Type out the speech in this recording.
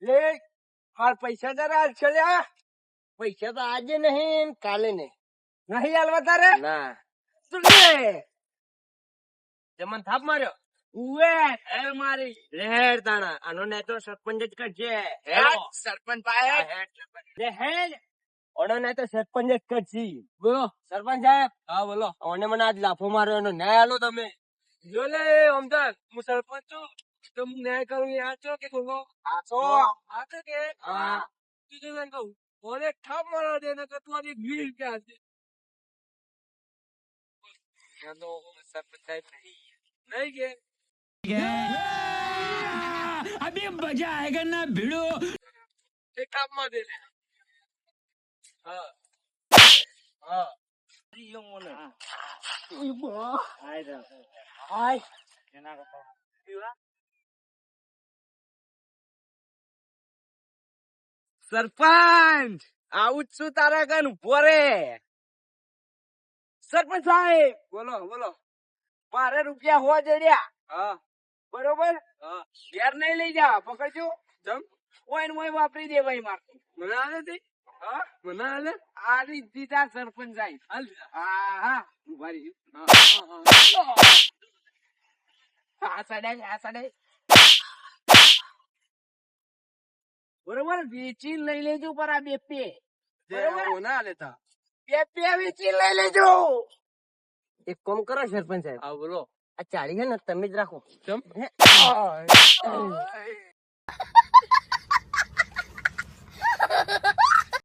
લે હાલ પૈસા જરા હાલ છે લ્યા. પૈસા તો આજે નહીં કાલે નહીં. નહીં હાલવા તારે? ના. તું લે જમન થાપ માર્યો. ઉવે હેર મારી લહેર તાણા આનો ને તો સરપંચ જ કરશે. સરપંચ પાસે લહેર ઓનો ને તો સરપંચ જ કરશે. બોલો સરપંચ સાહેબ. હા બોલો. ઓને મને આજ લાફો માર્યો એનો ન્યાય આલો તમે. જો લે અમદાર હું સરપંચ છું તો હું ન્યાય કરું યાર છો કે કોકો આછો આછો કે હા તું જો ને કહું ઓને ઠાપ મારવા દે ને કે તું આજી ભીડ ક્યાં છે યાનો સરપંચ સાહેબ નહીં કે अभी मजा आएगा ना भिड़ो એક ઠાપ માર દે હા હા યો મોને હાય હાય એના કરતા સરપંચ આવું જ છું તારા કન ઉભો રે. સરપંચ સાહેબ બોલો બોલો. મારે રૂપિયા હોવા જડ્યા. હા બરોબર. હા ઘેર નહીં લઈ જા પકડજો. જમ ઓય ને ઓય વાપરી દે ભાઈ માર. મને આલે તે હા મને આલે આલી દીધા સરપંચ સાહેબ. હા હા ઉભા રહી. આ સડાય બરોબર. વેચી લઈ લેજો પર આ બે પે બરોબર ના લેતા બે વેચી લઈ લેજો. એક કામ કરો સરપંચ સાહેબ. હા બોલો. આ ચાળી છે ને તમે જ રાખો. કેમ?